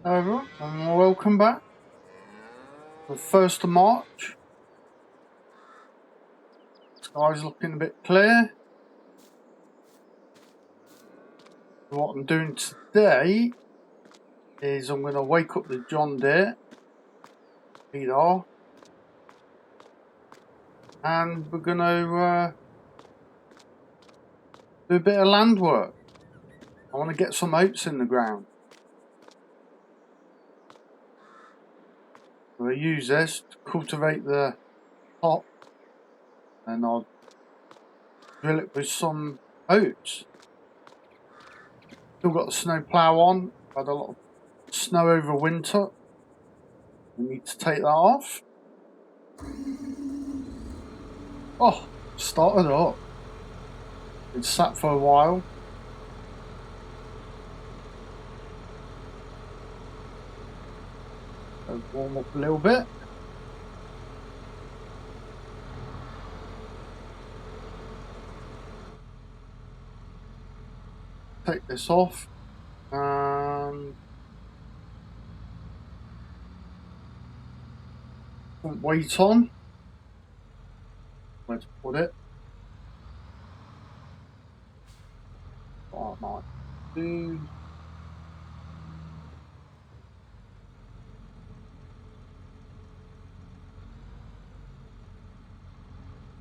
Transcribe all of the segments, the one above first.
Hello everyone, and welcome back. The 1st of March. Sky's looking a bit clear. What I'm doing today is I'm going to wake up the John Deere, feed off, and we're going to do a bit of land work. I want to get some oats in the ground. So I use this to cultivate the top, and I'll drill it with some oats. Still got the snow plough on. Had a lot of snow over winter. We need to take that off. Oh, started up. It's sat for a while. So warm up a little bit. Take this off and put weight on. Where to put it? What I might do.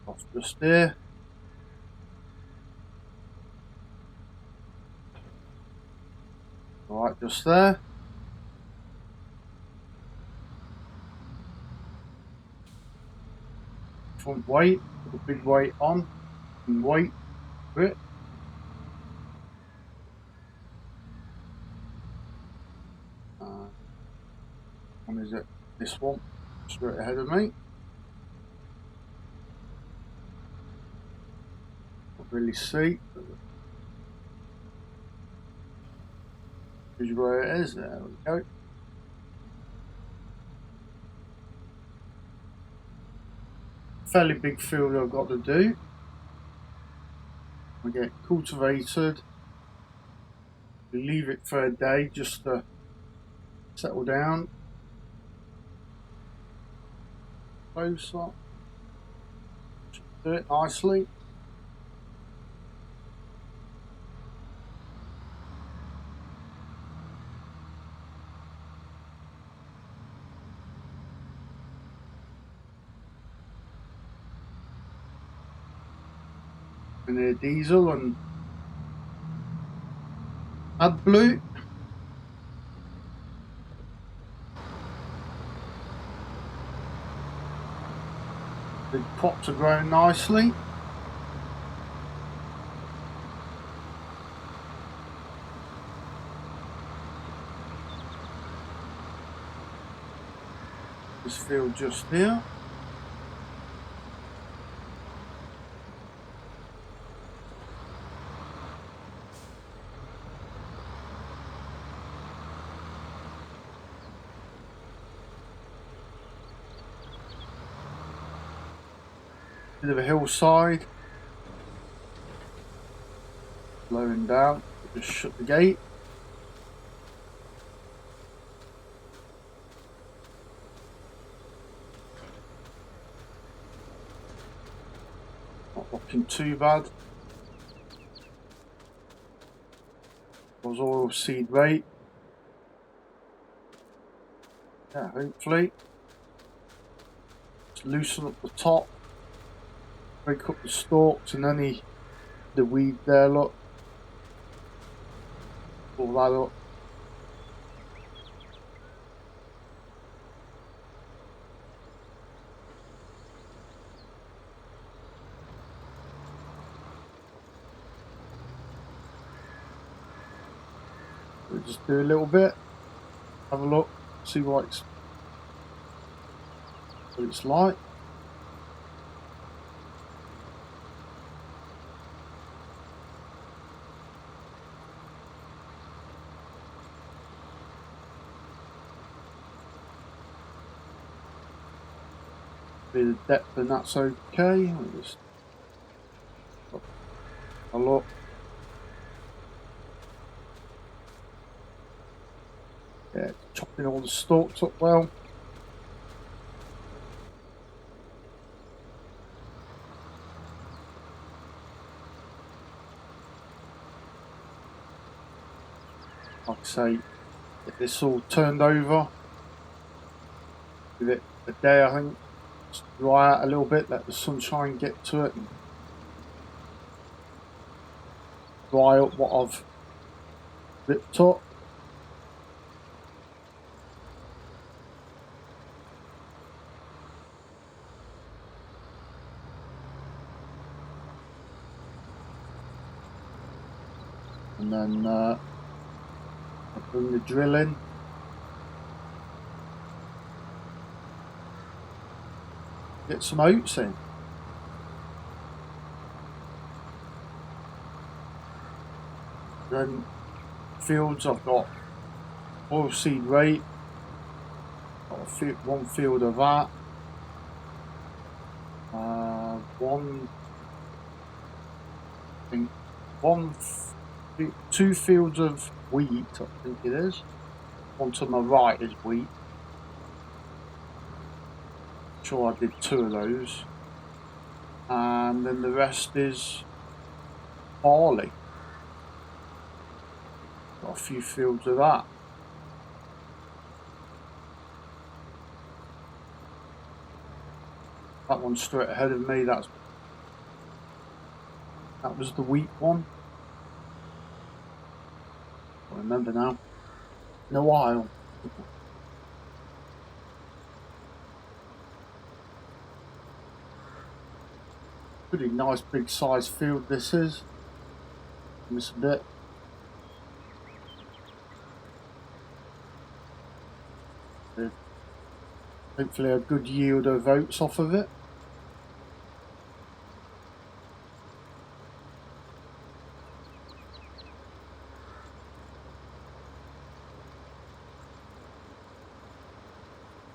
Off just there. Right, just there. Front weight, put a big weight on, and weight for it. One is it? This one, straight ahead of me. Can't really see. Here's where it is. There we go. Fairly big field I've got to do. We get cultivated. We leave it for a day just to settle down. Close up. Do it nicely. And the diesel and AdBlue. The crops are growing nicely. This field just here. Bit of a hillside. Slowing down. Just shut the gate. Not looking too bad. Was oil seed rate. Yeah, hopefully. Just loosen up the top. Break up the stalks and the weed there, look. Pull that up. We'll just do a little bit. Have a look. See what it's like. Bit of depth and that's okay. I'll just have a look. Yeah, chopping all the stalks up well. Like I say, get this all turned over. Give it a day, I think. Just dry out a little bit, let the sunshine get to it, and dry up what I've ripped up. And then I bring the drill in. Get some oats in. Then fields, I've got oilseed rape. Got one field of that. Two fields of wheat, I think it is. One to my right is wheat. I'm sure I did 2 of those. And then the rest is barley. Got a few fields of that. That one's straight ahead of me. That was the wheat one. I remember now. In a while. Pretty nice big size field this is. Miss a bit. Hopefully a good yield of oats off of it.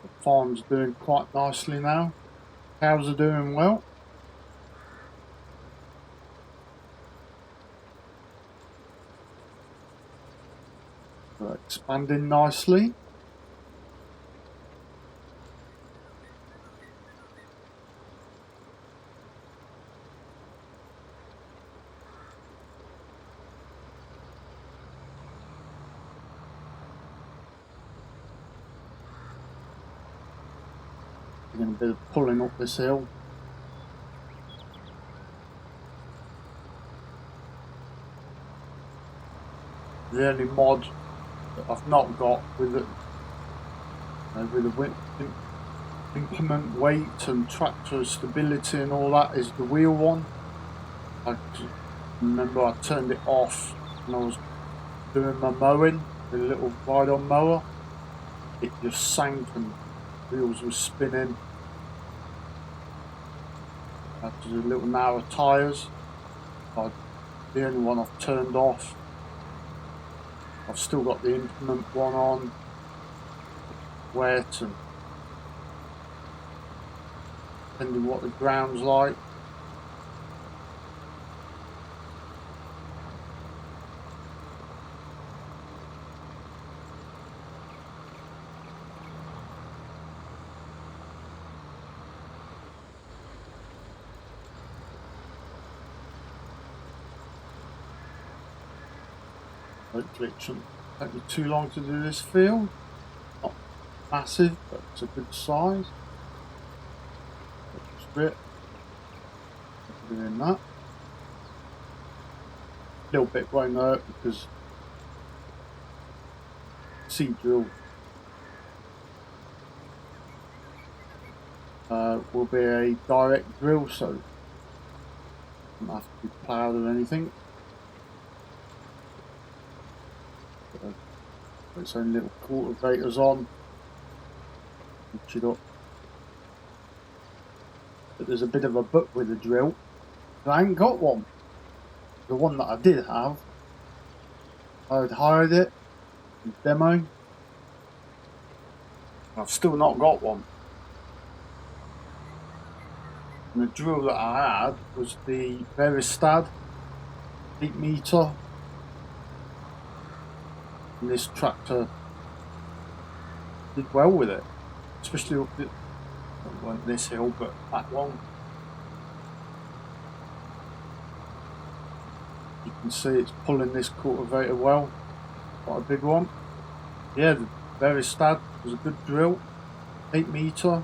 The farm's doing quite nicely now. Cows are doing well. They're expanding nicely. Doing a bit of pulling up this hill. The only mod that I've not got with the implement weight and tractor stability and all that is the wheel one. I remember I turned it off when I was doing my mowing with a little ride-on mower. It just sank and wheels were spinning. After the little narrow tyres, the only one I've turned off. I've still got the implement one on, wet, and depending what the ground's like. Hopefully it shouldn't take me too long to do this field. Not massive, but it's a good size. Bit. Doing that. A little bit won't hurt because seed drill will be a direct drill, so it doesn't have to be ploughed or anything. Put its own little cultivators on, push it up. But there's a bit of a butt with the drill. I ain't got one. The one that I did have, I had hired it, demo. I've still not got one. And the drill that I had was the Veristad 8 meter. And this tractor did well with it, especially up the, well, this hill, but that one. You can see it's pulling this cultivator well, quite a big one. Yeah, the Veristad was a good drill, 8 metre.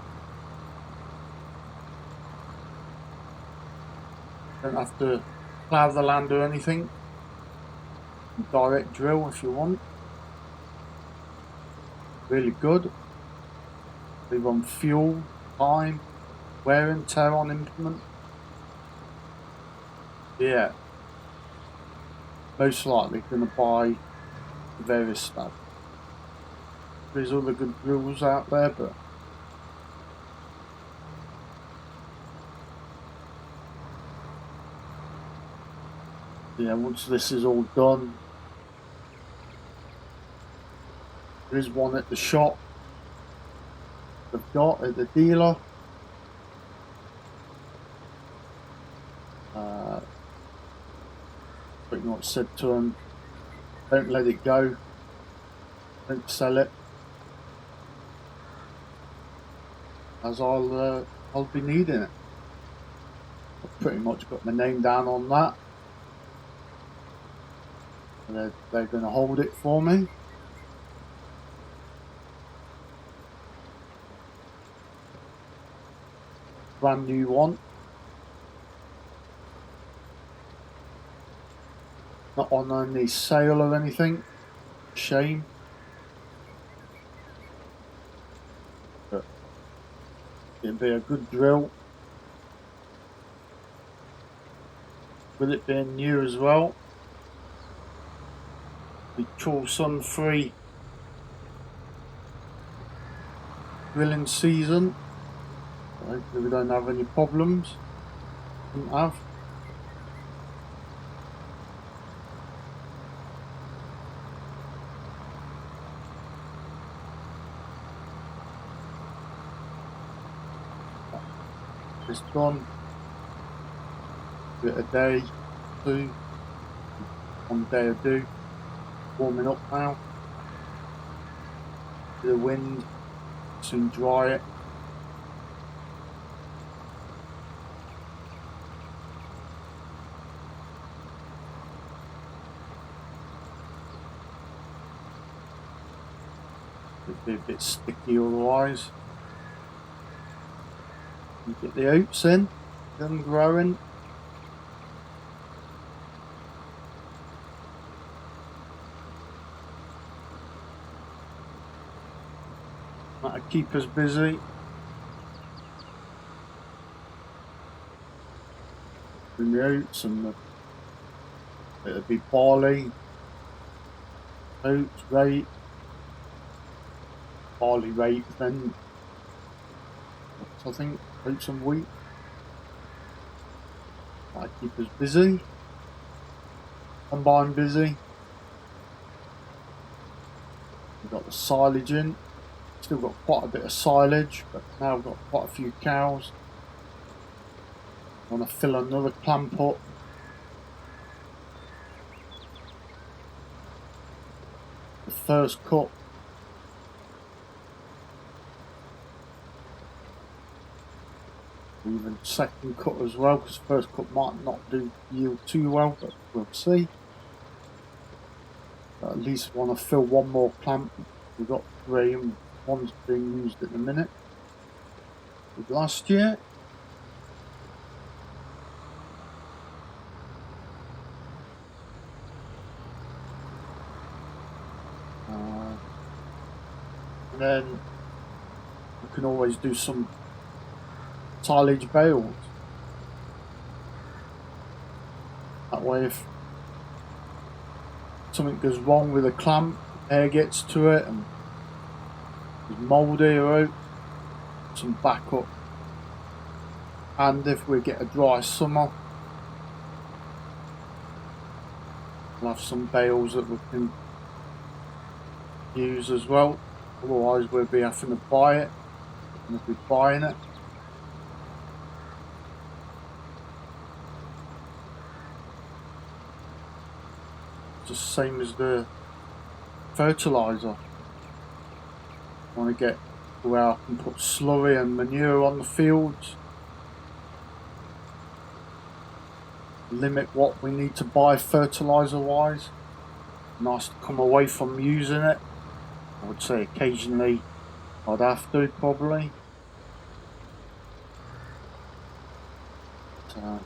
Don't have to plough the land or anything. Direct drill if you want. Really good. Leave on fuel, time, wear and tear on implement. Yeah, most likely going to buy the Veristad. There's other good drills out there, but yeah, once this is all done, there is one at the shop they've got at the dealer. Pretty much said to them, don't let it go, don't sell it, as I'll be needing it. I've pretty much got my name down on that, and they're going to hold it for me. Brand new one. Not on any sale or anything. Shame. But it'd be a good drill. With it being new as well. The sun free drilling season. Hopefully we don't have any problems. Didn't have. It's done. Give it a day, two. One day I do. Warming up now. The wind, soon dry it. It'd be a bit sticky otherwise. You get the oats in, them growing. That'll keep us busy. Doing the oats, and it'll be barley, oats, rape, barley, rape, then I think oats and wheat. That'll keep us busy. Combine busy. We've got the silage in. Still got quite a bit of silage, but now I've got quite a few cows. I want to fill another clamp up. The first cut. Even second cut as well, because first cut might not do yield too well, but we'll see. But at least want to fill one more clamp. We've got 3 and one's being used at the minute. With last year. And then we can always do some silage bales. That way if something goes wrong with a clamp, air gets to it and it's mouldy or out, some backup. And if we get a dry summer, we'll have some bales that we can use as well. Otherwise we'll be having to buy it, and we'll be buying it. Just same as the fertilizer. want to get to where I can put slurry and manure on the fields. Limit what we need to buy fertilizer wise. Nice to come away from using it. I would say occasionally I'd have to probably. So,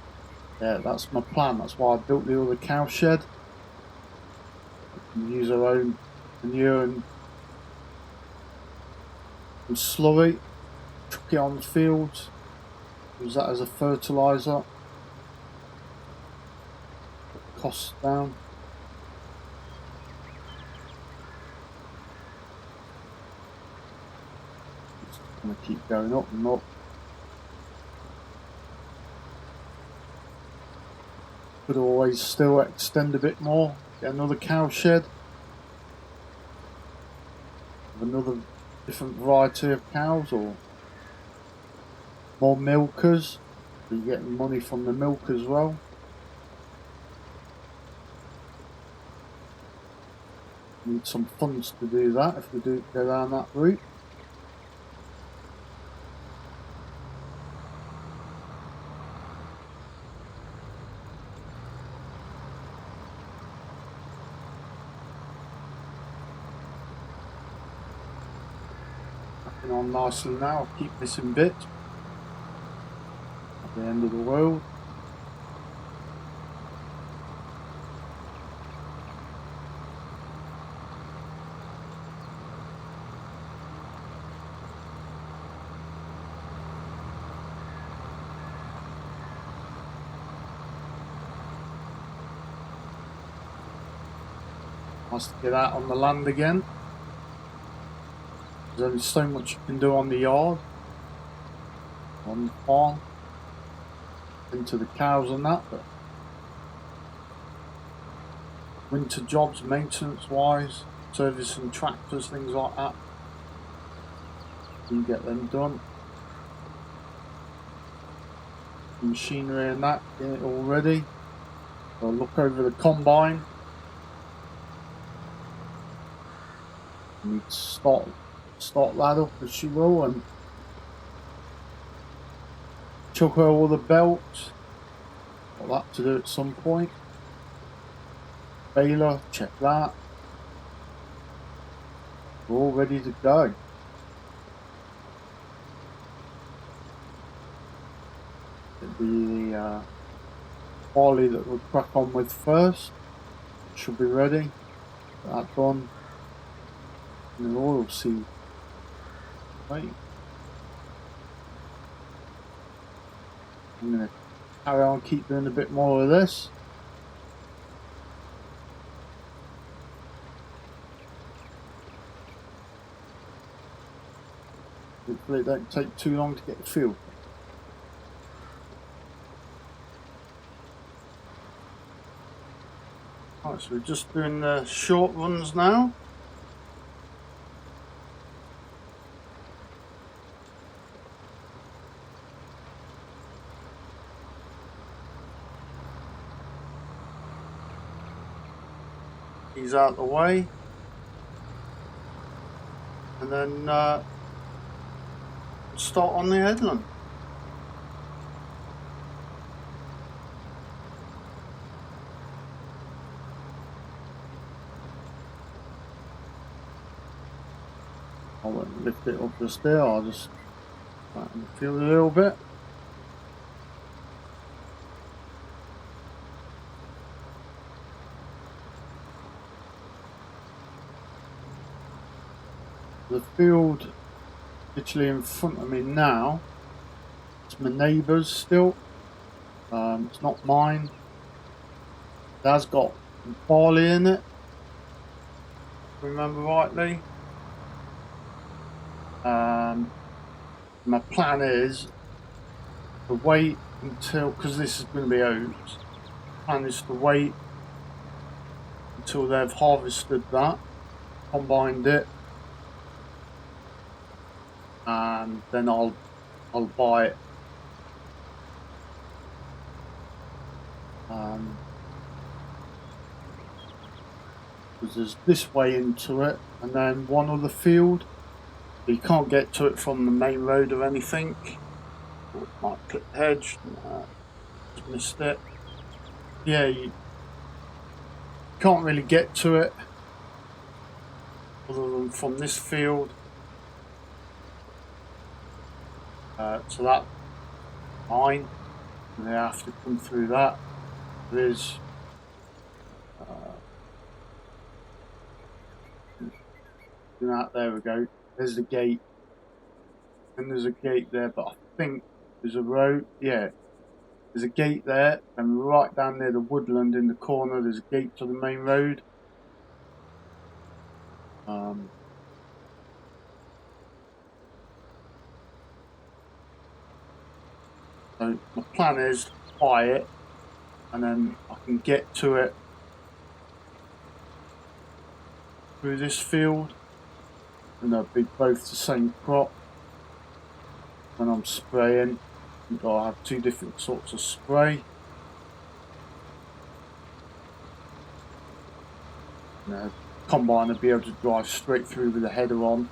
yeah, that's my plan. That's why I built the other cow shed. We can use our own manure and slurry, chuck it on the fields, use that as a fertilizer, put the costs down. It's going to keep going up and up. Could always still extend a bit more, get another cow shed with another different variety of cows or more milkers, so you're getting money from the milk as well. Need some funds to do that if we do go down that route. On nicely now. I'll keep missing bits at the end of the world. Nice to get out on the land again. There's only so much you can do on the yard, on the farm, into the cows and that, but winter jobs, maintenance wise, servicing tractors, things like that, you get them done. Machinery and that, get it all ready. I'll look over the combine. You need to start that up as she will and chuck her all the belts. Got that to do at some point. Baler, check that. We're all ready to go. It'll be the barley that we'll crack on with first. Should be ready. Get that done. And the oil seed. Right. I'm going to carry on, keep doing a bit more of this. Hopefully it don't take too long to get the field. Right, so we're just doing the short runs now. He's out the way, and then start on the headland. I won't lift it up just there, I'll just flatten the field a little bit. The field literally in front of me now, it's my neighbour's still, it's not mine. It has got barley in it, if I remember rightly. My plan is to wait until, because this is going to be oats, the plan is to wait until they've harvested that, combined it, and then I'll buy it. Because there's this way into it, and then one other field You can't get to it from the main road or anything. Or might clip the hedge. Just missed it. Yeah, you can't really get to it other than from this field. So that's mine. They have to come through that. There is there we go. There's the gate. And there's a gate there, but I think there's a road. Yeah, there's a gate there, and right down near the woodland in the corner, there's a gate to the main road. So my plan is to buy it, and then I can get to it through this field, and they'll be both the same crop. When I'm spraying, I'll have two different sorts of spray. And the combine will be able to drive straight through with the header on,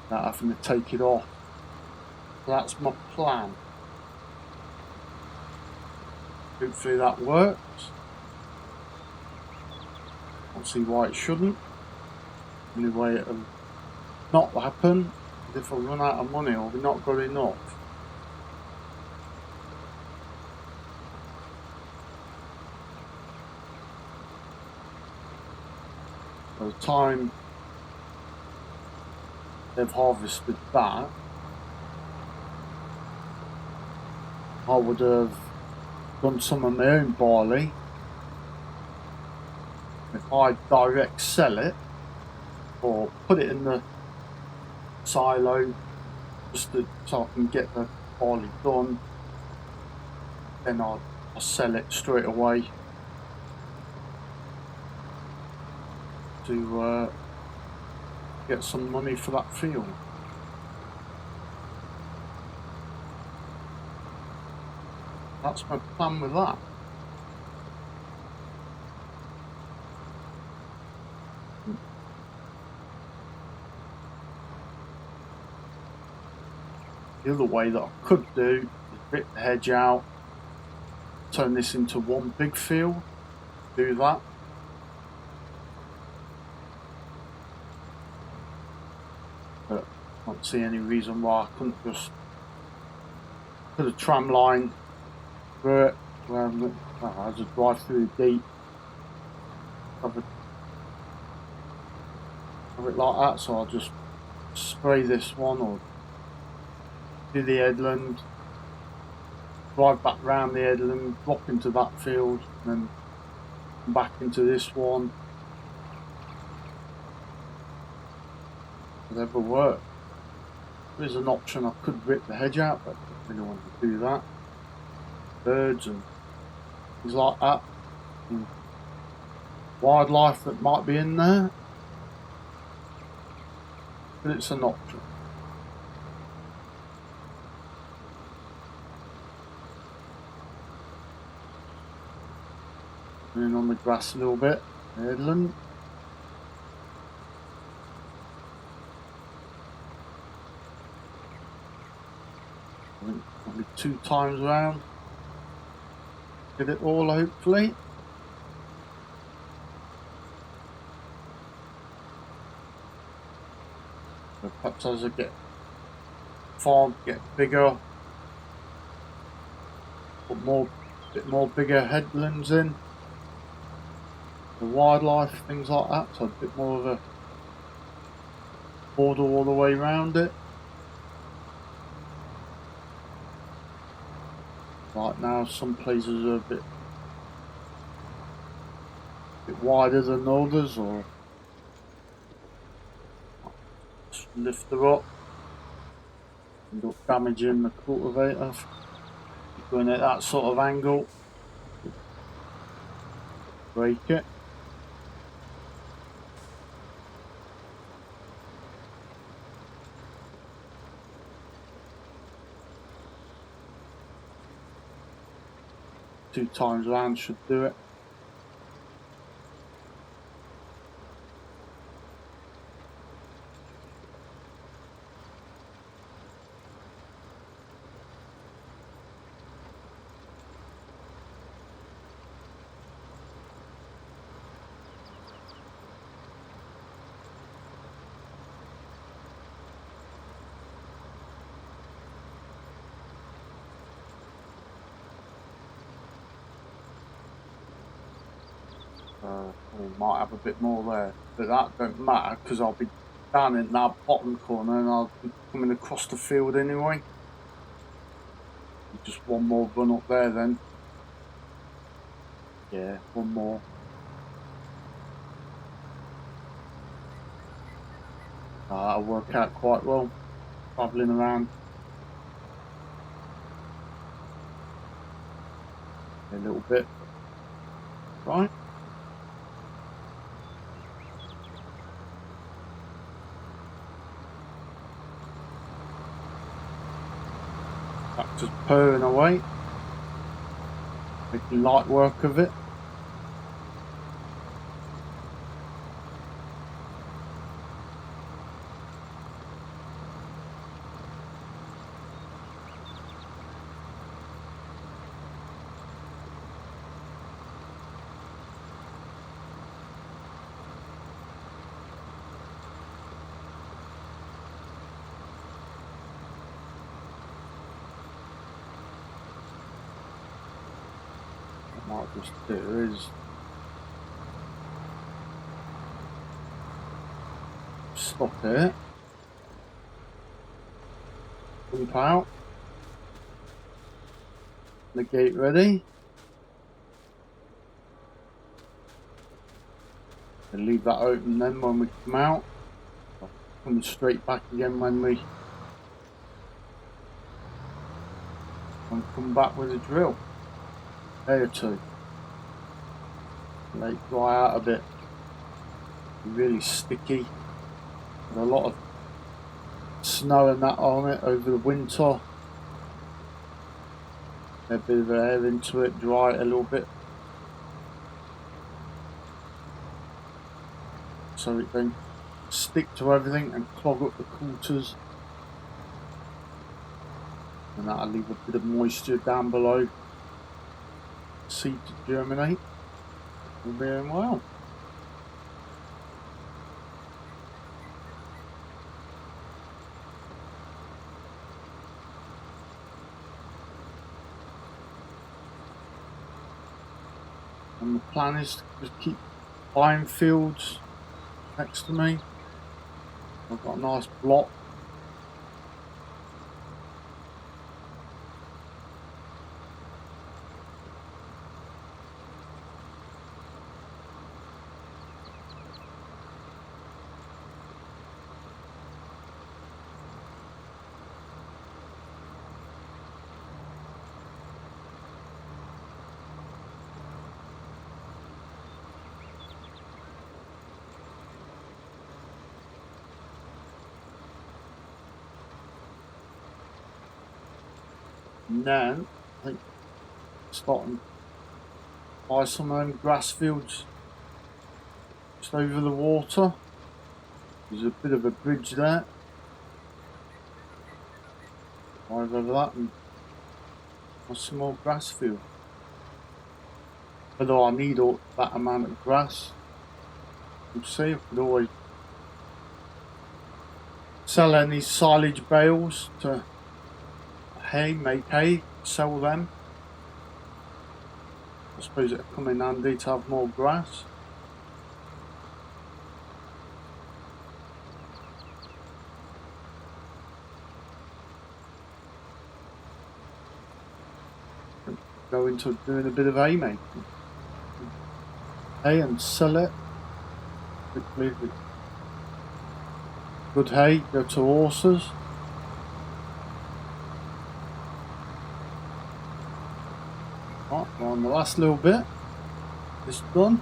without having to take it off. So that's my plan. Hopefully that works. I don't see why it shouldn't. The only way it'll not happen is if I run out of money or we've not got enough. By the time they've harvested that, I would have done some of my own barley. If I direct sell it or put it in the silo just so I can get the barley done, then I'll sell it straight away to get some money for that field. That's my plan with that. The other way that I could do is rip the hedge out, turn this into one big field, do that. But I don't see any reason why I couldn't just put a tram line through it. I just drive through the gate, have it like that, so I'll just spray this one or do the headland, drive back round the headland, drop into that field, and then come back into this one. Whatever works. There's an option I could rip the hedge out, but I don't really want to do that. Birds and things like that. And wildlife that might be in there. But it's an option. And on the grass a little bit, headland. I think probably 2 times around. Get it all, hopefully. But perhaps as I get farm, get bigger, put bit more bigger headlands in. The wildlife, things like that, so a bit more of a border all the way around it. Right now some places are a bit wider than others, or just lift her up, end up damaging the cultivator. Going at that sort of angle, break it. Two times around should do it. We might have a bit more there, but that don't matter because I'll be down in that bottom corner and I'll be coming across the field anyway. Just one more run up there then. Yeah, one more. That'll work out quite well, travelling around a little bit. Right. That's just purring away, making light work of it. What I might just do is stop it, jump out, the gate ready, and leave that open then when we come out. I'll come straight back again when we come back with a drill. Day or two. Let it dry out a bit. Really sticky. With a lot of snow and that on it over the winter. A bit of air into it, dry it a little bit. So it don't stick to everything and clog up the coulters. And that'll leave a bit of moisture down below. Seed to germinate. We're doing well. And the plan is to just keep buying fields next to me. I've got a nice block. And then I think starting to buy some of them grass fields just over the water. There's a bit of a bridge there. Drive over that and have some more grass field. Although I need all that amount of grass, we'll see. I could always sell any silage bales to hay, make hay, sell them. I suppose it'll come in handy to have more grass. Go into doing a bit of hay making. Hay and sell it quickly. Good hay, go to horses. Right, we're on the last little bit. It's done.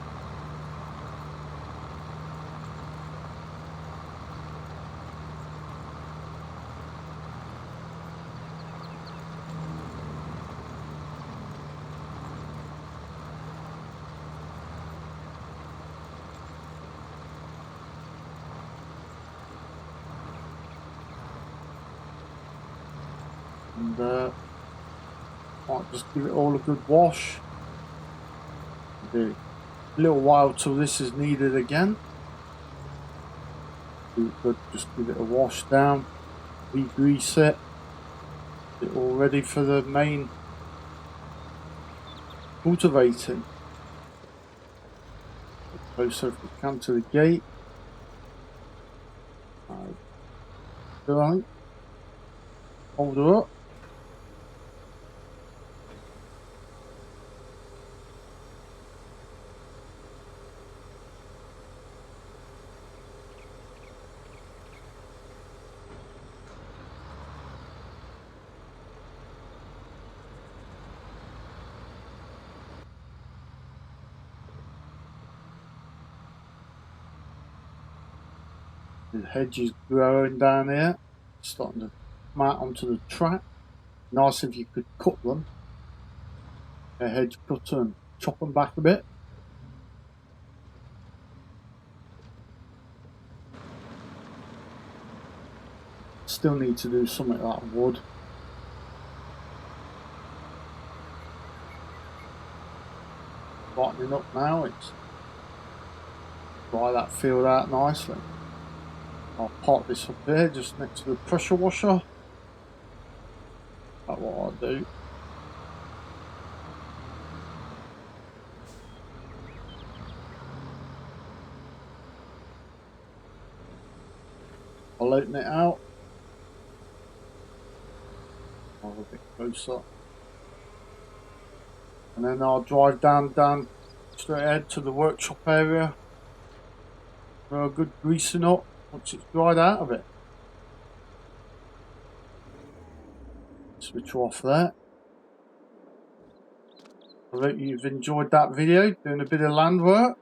And might just give it all a good wash. Do a little while till this is needed again. Do it good, just give it a wash down, re-grease it, get it all ready for the main cultivating. closer if we can to the gate. Right. Hold her up. The hedge is growing down here, starting to come out onto the track. Nice if you could cut them, a hedge cutter, and chop them back a bit. Still need to do something like wood. Brightening up now, it's dry that field out nicely. I'll park this up there just next to the pressure washer. That's what I'll do. I'll open it out. I'll a bit closer. And then I'll drive down straight ahead to the workshop area for a good greasing up once it's dried out of it. Switch off there. I hope you've enjoyed that video, doing a bit of land work.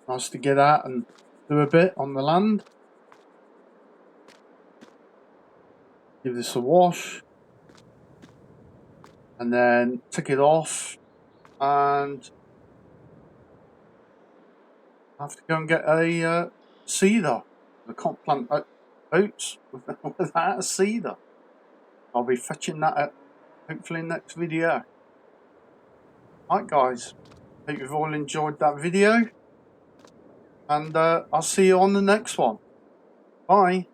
Nice to get out and do a bit on the land. Give this a wash. And then take it off. And I have to go and get a seeder. I can't plant oats without a seeder. I'll be fetching that up hopefully next video. Right guys, hope you've all enjoyed that video, and I'll see you on the next one. Bye.